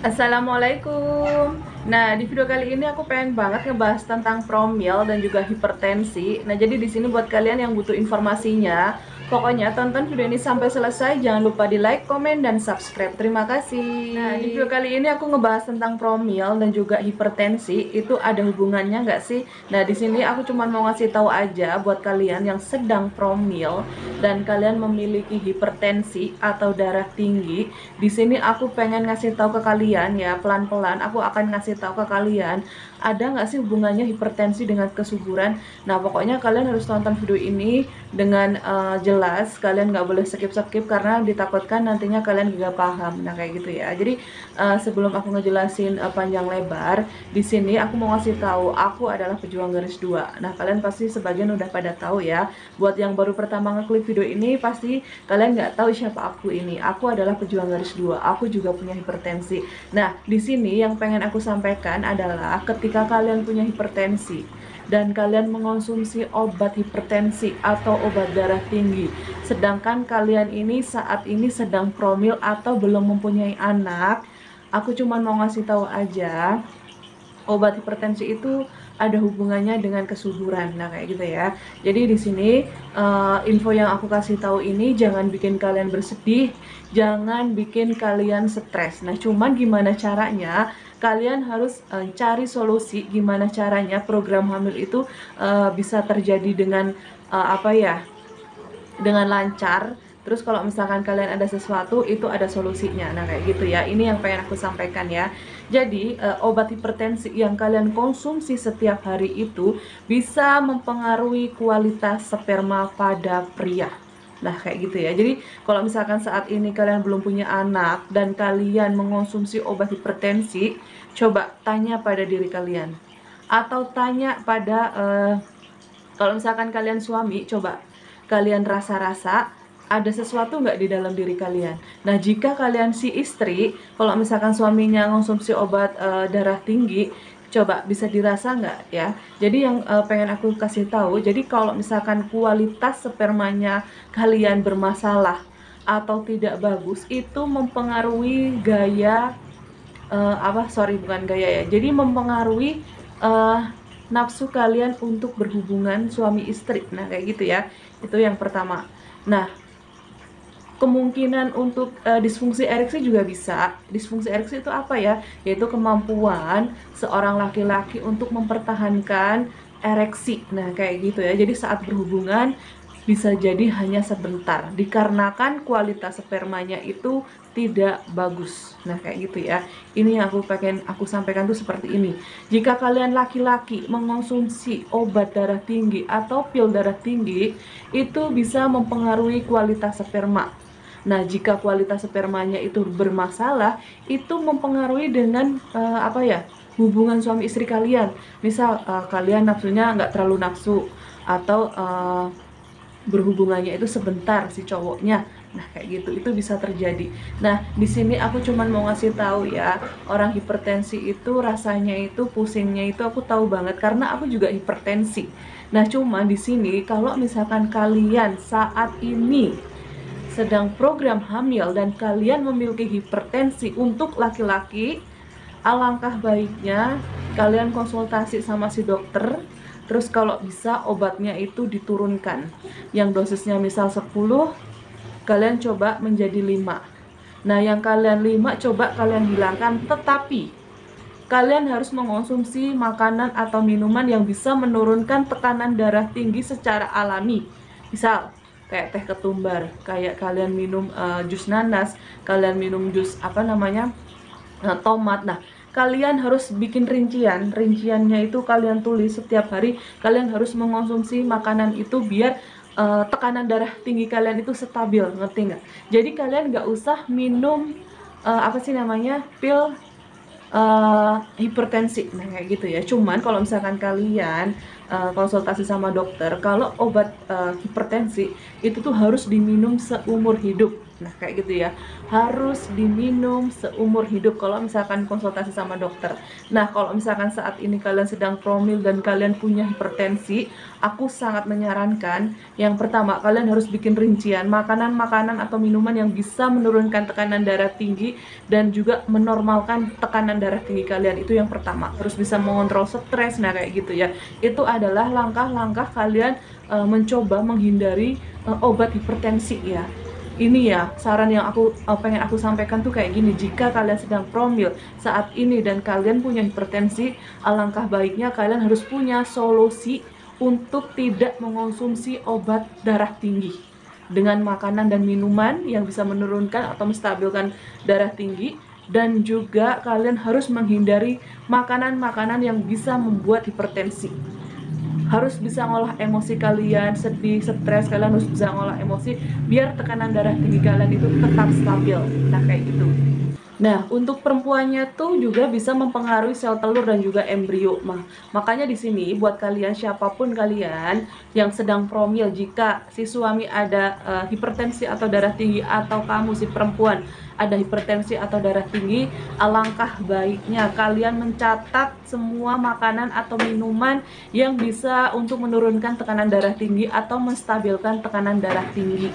Assalamualaikum. Nah, di video kali ini aku pengen banget ngebahas tentang promil dan juga hipertensi. Nah, jadi di sini buat kalian yang butuh informasinya, pokoknya tonton video ini sampai selesai. Jangan lupa di like, komen, dan subscribe. Terima kasih. Nah, di video kali ini aku ngebahas tentang promil dan juga hipertensi. Itu ada hubungannya nggak sih? Nah, di sini aku cuma mau ngasih tahu aja buat kalian yang sedang promil dan kalian memiliki hipertensi atau darah tinggi. Di sini aku pengen ngasih tahu ke kalian ya, pelan-pelan aku akan ngasih tahu ke kalian, ada nggak sih hubungannya hipertensi dengan kesuburan. Nah, pokoknya kalian harus tonton video ini dengan jelas. Kalian nggak boleh skip-skip karena ditakutkan nantinya kalian juga paham. Nah, kayak gitu ya. Jadi sebelum aku ngejelasin panjang lebar, di sini aku mau ngasih tahu aku adalah pejuang garis 2. Nah, kalian pasti sebagian udah pada tahu ya. Buat yang baru pertama ngeklik video ini, pasti kalian nggak tahu siapa aku ini. Aku adalah pejuang garis 2. Aku juga punya hipertensi. Nah, di sini yang pengen aku sampaikan adalah ketika kalian punya hipertensi dan kalian mengonsumsi obat hipertensi atau obat darah tinggi, sedangkan kalian ini saat ini sedang promil atau belum mempunyai anak, aku cuma mau ngasih tahu aja, obat hipertensi itu ada hubungannya dengan kesuburan. Nah, kayak gitu ya. Jadi di sini info yang aku kasih tahu ini jangan bikin kalian bersedih, jangan bikin kalian stres. Nah, cuman gimana caranya? Kalian harus cari solusi gimana caranya program hamil itu bisa terjadi dengan apa ya? Dengan lancar. Terus kalau misalkan kalian ada sesuatu, itu ada solusinya. Nah, kayak gitu ya. Ini yang pengen aku sampaikan ya. Jadi obat hipertensi yang kalian konsumsi setiap hari itu bisa mempengaruhi kualitas sperma pada pria. Nah, kayak gitu ya. Jadi kalau misalkan saat ini kalian belum punya anak dan kalian mengonsumsi obat hipertensi, coba tanya pada diri kalian. Atau tanya pada kalau misalkan kalian suami, coba kalian rasa-rasa ada sesuatu nggak di dalam diri kalian. Nah, jika kalian si istri, kalau misalkan suaminya konsumsi obat darah tinggi, coba bisa dirasa nggak ya. Jadi yang pengen aku kasih tahu, jadi kalau misalkan kualitas spermanya kalian bermasalah atau tidak bagus, itu mempengaruhi gaya bukan gaya ya. Jadi mempengaruhi uh, nafsu kalian untuk berhubungan suami istri. Nah, kayak gitu ya. Itu yang pertama. Nah, kemungkinan untuk disfungsi ereksi juga bisa. Disfungsi ereksi itu apa ya? Yaitu kemampuan seorang laki-laki untuk mempertahankan ereksi. Nah, kayak gitu ya. Jadi saat berhubungan bisa jadi hanya sebentar dikarenakan kualitas spermanya itu tidak bagus. Nah, kayak gitu ya. Ini yang aku sampaikan tuh seperti ini. Jika kalian laki-laki mengonsumsi obat darah tinggi atau pil darah tinggi, itu bisa mempengaruhi kualitas sperma. Nah, jika kualitas spermanya itu bermasalah, itu mempengaruhi dengan hubungan suami istri kalian. Misal kalian nafsunya nggak terlalu nafsu atau berhubungannya itu sebentar si cowoknya. Nah, kayak gitu itu bisa terjadi. Nah, di sini aku cuman mau ngasih tahu ya, orang hipertensi itu rasanya itu pusingnya itu aku tahu banget karena aku juga hipertensi. Nah, cuma di sini kalau misalkan kalian saat ini sedang program hamil dan kalian memiliki hipertensi untuk laki-laki, alangkah baiknya kalian konsultasi sama si dokter. Terus kalau bisa obatnya itu diturunkan. Yang dosisnya misal 10, kalian coba menjadi 5. Nah, yang kalian 5 coba kalian hilangkan, tetapi kalian harus mengonsumsi makanan atau minuman yang bisa menurunkan tekanan darah tinggi secara alami. Misal kayak teh ketumbar, kayak kalian minum jus nanas, kalian minum jus tomat. Nah, kalian harus bikin rinciannya itu kalian tulis setiap hari. Kalian harus mengonsumsi makanan itu biar tekanan darah tinggi kalian itu stabil, ngerti nggak? Jadi kalian nggak usah minum pil hipertensi. Nah, kayak gitu ya. Cuman kalau misalkan kalian konsultasi sama dokter, kalau obat hipertensi itu tuh harus diminum seumur hidup. Nah kayak gitu ya, harus diminum seumur hidup kalau misalkan konsultasi sama dokter. Nah kalau misalkan saat ini kalian sedang promil dan kalian punya hipertensi, aku sangat menyarankan yang pertama, kalian harus bikin rincian makanan-makanan atau minuman yang bisa menurunkan tekanan darah tinggi dan juga menormalkan tekanan darah tinggi kalian. Itu yang pertama, harus bisa mengontrol stres. Nah kayak gitu ya, itu adalah langkah-langkah kalian mencoba menghindari obat hipertensi ya. Ini ya saran yang pengen aku sampaikan tuh kayak gini, jika kalian sedang promil saat ini dan kalian punya hipertensi, alangkah baiknya kalian harus punya solusi untuk tidak mengonsumsi obat darah tinggi dengan makanan dan minuman yang bisa menurunkan atau menstabilkan darah tinggi, dan juga kalian harus menghindari makanan-makanan yang bisa membuat hipertensi. Harus bisa ngolah emosi kalian, sedih, stres, kalian harus bisa ngolah emosi biar tekanan darah tinggi kalian itu tetap stabil. Nah kayak gitu. Nah, untuk perempuannya tuh juga bisa mempengaruhi sel telur dan juga embrio. Makanya di sini buat kalian, siapapun kalian yang sedang promil, jika si suami ada hipertensi atau darah tinggi, atau kamu si perempuan ada hipertensi atau darah tinggi, alangkah baiknya kalian mencatat semua makanan atau minuman yang bisa untuk menurunkan tekanan darah tinggi atau menstabilkan tekanan darah tinggi.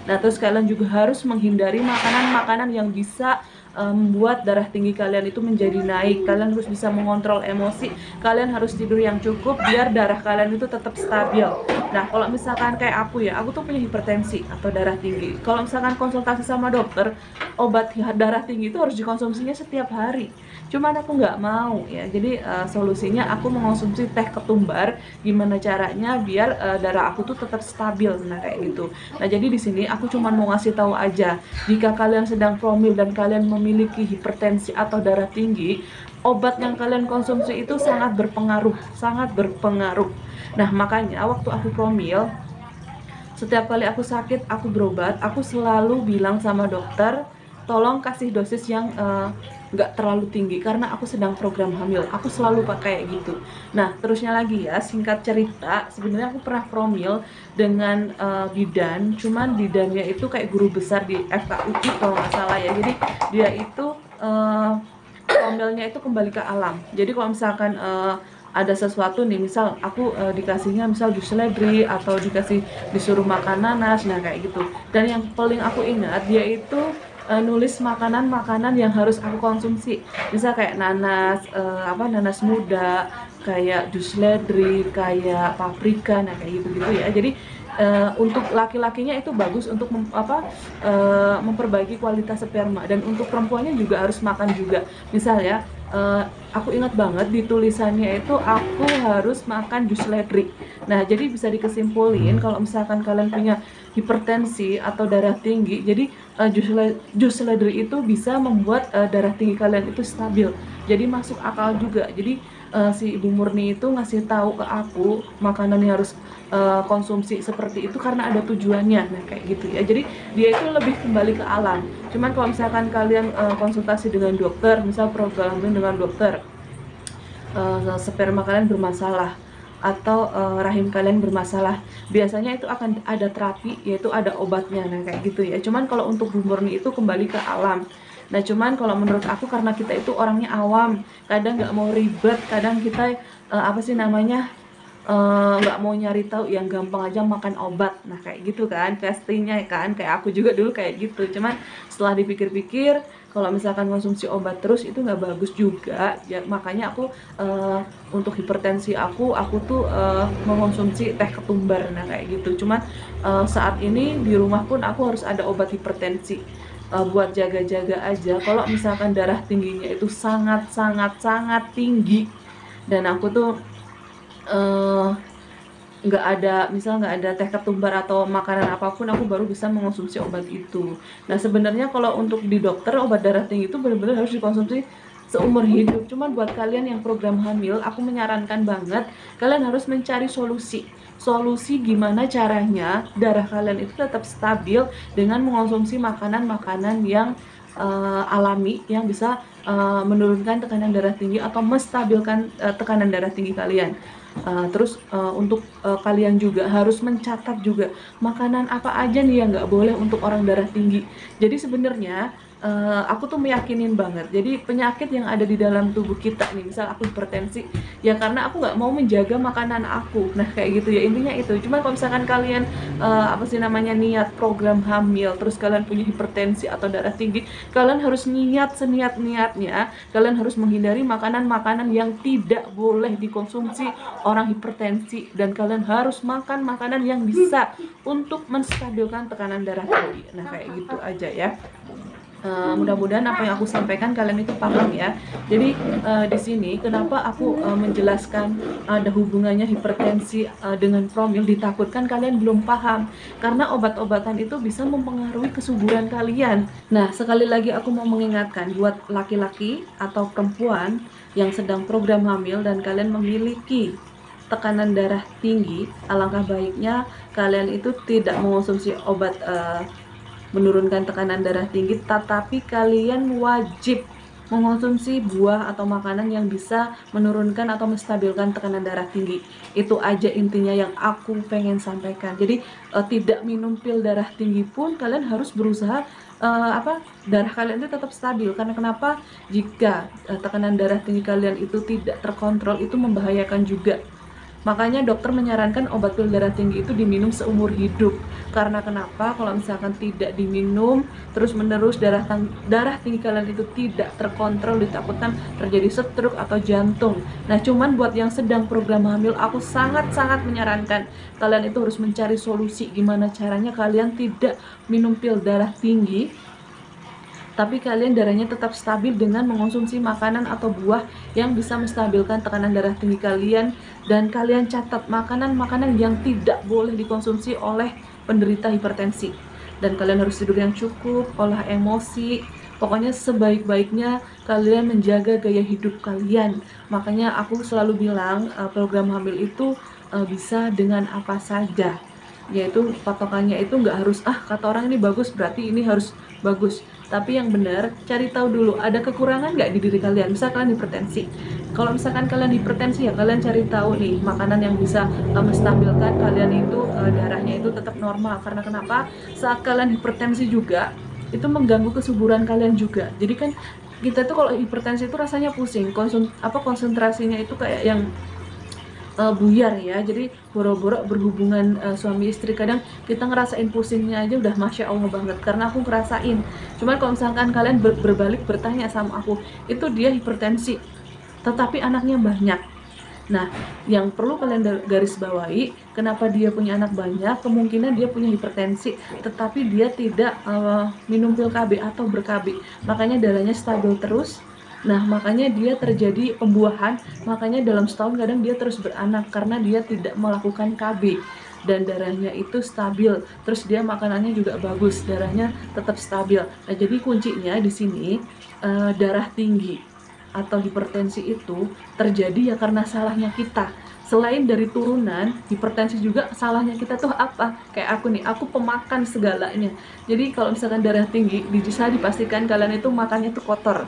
Nah, terus kalian juga harus menghindari makanan-makanan yang bisa membuat darah tinggi kalian itu menjadi naik. Kalian harus bisa mengontrol emosi, kalian harus tidur yang cukup biar darah kalian itu tetap stabil. Nah kalau misalkan kayak aku ya, aku tuh punya hipertensi atau darah tinggi. Kalau misalkan konsultasi sama dokter, obat darah tinggi itu harus dikonsumsinya setiap hari. Cuman aku nggak mau ya, jadi solusinya aku mengonsumsi teh ketumbar. Gimana caranya biar darah aku tuh tetap stabil, nah kayak gitu. Nah jadi di sini aku cuma mau ngasih tahu aja, jika kalian sedang promil dan kalian memiliki hipertensi atau darah tinggi, obat yang kalian konsumsi itu sangat berpengaruh, sangat berpengaruh. Nah makanya waktu aku promil, setiap kali aku sakit, aku berobat, aku selalu bilang sama dokter, tolong kasih dosis yang nggak terlalu tinggi karena aku sedang program hamil. Aku selalu pakai gitu. Nah terusnya lagi ya, singkat cerita, sebenarnya aku pernah promil dengan bidan, cuman bidannya itu kayak guru besar di FKUI kalau nggak salah ya. Jadi dia itu promilnya itu kembali ke alam. Jadi kalau misalkan ada sesuatu nih, misal aku dikasihnya misal jus seledri atau disuruh makan nanas, nah kayak gitu. Dan yang paling aku ingat, dia itu nulis makanan-makanan yang harus aku konsumsi, misal kayak nanas, nanas muda, kayak jus seledri, kayak paprika, nah kayak gitu-gitu ya. Jadi untuk laki-lakinya itu bagus untuk memperbaiki kualitas sperma, dan untuk perempuannya juga harus makan juga. Misal ya, aku ingat banget di tulisannya itu aku harus makan jus seledri. Nah jadi bisa dikesimpulin kalau misalkan kalian punya hipertensi atau darah tinggi, jadi jus seledri itu bisa membuat darah tinggi kalian itu stabil. Jadi masuk akal juga. Jadi si Ibu Murni itu ngasih tahu ke aku makanan yang harus konsumsi seperti itu karena ada tujuannya. Nah kayak gitu ya. Jadi dia itu lebih kembali ke alam. Cuman kalau misalkan kalian konsultasi dengan dokter, misal programnya dengan dokter, sperma kalian bermasalah atau rahim kalian bermasalah, biasanya itu akan ada terapi, yaitu ada obatnya. Nah kayak gitu ya. Cuman kalau untuk Bu Murni itu kembali ke alam. Nah cuman kalau menurut aku, karena kita itu orangnya awam, kadang nggak mau ribet, kadang kita nggak mau nyari tahu, yang gampang aja makan obat. Nah kayak gitu kan pastinya kan, kayak aku juga dulu kayak gitu. Cuman setelah dipikir-pikir, kalau misalkan konsumsi obat terus itu nggak bagus juga ya. Makanya aku untuk hipertensi aku tuh mengonsumsi teh ketumbar, nah kayak gitu. Cuman saat ini di rumah pun aku harus ada obat hipertensi buat jaga-jaga aja kalau misalkan darah tingginya itu sangat tinggi, dan aku tuh nggak ada teh ketumbar atau makanan apapun, aku baru bisa mengonsumsi obat itu. Nah sebenarnya kalau untuk di dokter, obat darah tinggi itu benar-benar harus dikonsumsi seumur hidup. Cuman buat kalian yang program hamil, aku menyarankan banget kalian harus mencari solusi gimana caranya darah kalian itu tetap stabil dengan mengonsumsi makanan-makanan yang alami, yang bisa menurunkan tekanan darah tinggi atau menstabilkan tekanan darah tinggi kalian. Untuk kalian juga harus mencatat juga makanan apa aja nih yang nggak boleh untuk orang darah tinggi. Jadi sebenarnya aku tuh meyakinin banget. Jadi penyakit yang ada di dalam tubuh kita nih, misal aku hipertensi, ya karena aku nggak mau menjaga makanan aku. Nah kayak gitu ya, intinya itu. Cuman kalau misalkan kalian niat program hamil, terus kalian punya hipertensi atau darah tinggi, kalian harus niat seniat-niatnya. Kalian harus menghindari makanan-makanan yang tidak boleh dikonsumsi orang hipertensi, dan kalian harus makan makanan yang bisa untuk menstabilkan tekanan darah tinggi. Nah kayak gitu aja ya. Mudah-mudahan apa yang aku sampaikan kalian itu paham ya. Jadi di sini kenapa aku menjelaskan ada hubungannya hipertensi dengan promil, ditakutkan kalian belum paham karena obat-obatan itu bisa mempengaruhi kesuburan kalian. Nah, sekali lagi aku mau mengingatkan buat laki-laki atau perempuan yang sedang program hamil dan kalian memiliki tekanan darah tinggi, alangkah baiknya kalian itu tidak mengonsumsi obat menurunkan tekanan darah tinggi, tetapi kalian wajib mengonsumsi buah atau makanan yang bisa menurunkan atau menstabilkan tekanan darah tinggi. Itu aja intinya yang aku pengen sampaikan. Jadi tidak minum pil darah tinggi pun kalian harus berusaha darah kalian itu tetap stabil. Karena kenapa? Jika tekanan darah tinggi kalian itu tidak terkontrol, itu membahayakan juga. Makanya dokter menyarankan obat pil darah tinggi itu diminum seumur hidup. Karena kenapa? Kalau misalkan tidak diminum terus-menerus, darah tinggi kalian itu tidak terkontrol, ditakutkan terjadi stroke atau jantung. Nah, cuman buat yang sedang program hamil, aku sangat-sangat menyarankan kalian itu harus mencari solusi gimana caranya kalian tidak minum pil darah tinggi, tapi kalian darahnya tetap stabil dengan mengonsumsi makanan atau buah yang bisa menstabilkan tekanan darah tinggi kalian. Dan kalian catat makanan-makanan yang tidak boleh dikonsumsi oleh penderita hipertensi. Dan kalian harus tidur yang cukup, olah emosi. Pokoknya sebaik-baiknya kalian menjaga gaya hidup kalian. Makanya aku selalu bilang program hamil itu bisa dengan apa saja. Yaitu patokannya itu nggak harus kata orang ini bagus berarti ini harus bagus. Tapi yang benar, cari tahu dulu ada kekurangan nggak di diri kalian. Misal kalian hipertensi, kalau misalkan kalian hipertensi ya kalian cari tahu nih makanan yang bisa menstabilkan kalian itu darahnya itu tetap normal. Karena kenapa? Saat kalian hipertensi juga itu mengganggu kesuburan kalian juga. Jadi kan kita tuh kalau hipertensi itu rasanya pusing, konsentrasinya itu kayak yang buyar ya. Jadi boro-boro berhubungan suami istri, kadang kita ngerasain pusingnya aja udah masya Allah banget, karena aku ngerasain. Cuman kalau misalkan kalian berbalik bertanya sama aku, itu dia hipertensi tetapi anaknya banyak. Nah, yang perlu kalian garis bawahi, kenapa dia punya anak banyak, kemungkinan dia punya hipertensi tetapi dia tidak minum pil KB atau ber-KB, makanya darahnya stabil terus. Nah, makanya dia terjadi pembuahan, makanya dalam setahun kadang dia terus beranak karena dia tidak melakukan KB dan darahnya itu stabil. Terus dia makanannya juga bagus, darahnya tetap stabil. Nah, jadi kuncinya di sini darah tinggi atau hipertensi itu terjadi ya karena salahnya kita. Selain dari turunan, hipertensi juga salahnya kita tuh apa? Kayak aku nih, aku pemakan segalanya. Jadi kalau misalkan darah tinggi, bisa dipastikan kalian itu makannya tuh kotor.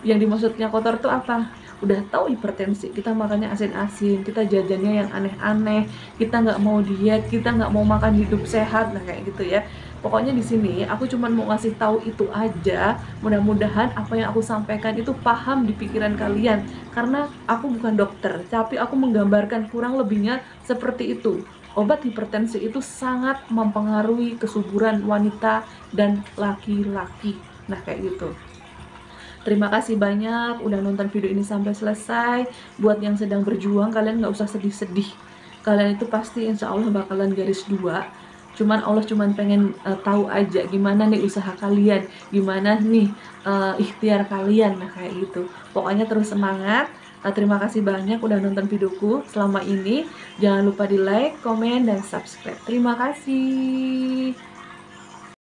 Yang dimaksudnya kotor tuh apa? Udah tahu hipertensi, kita makannya asin-asin, kita jajannya yang aneh-aneh, kita nggak mau diet, kita nggak mau makan hidup sehat, nah kayak gitu ya. Pokoknya di sini aku cuma mau ngasih tahu itu aja. Mudah-mudahan apa yang aku sampaikan itu paham di pikiran kalian. Karena aku bukan dokter, tapi aku menggambarkan kurang lebihnya seperti itu. Obat hipertensi itu sangat mempengaruhi kesuburan wanita dan laki-laki. Nah kayak gitu. Terima kasih banyak udah nonton video ini sampai selesai. Buat yang sedang berjuang, kalian nggak usah sedih-sedih. Kalian itu pasti insya Allah bakalan garis 2. Cuman Allah cuman pengen tahu aja gimana nih usaha kalian, gimana nih ikhtiar kalian, nah kayak gitu. Pokoknya terus semangat. Terima kasih banyak udah nonton videoku selama ini. Jangan lupa di like, komen, dan subscribe. Terima kasih.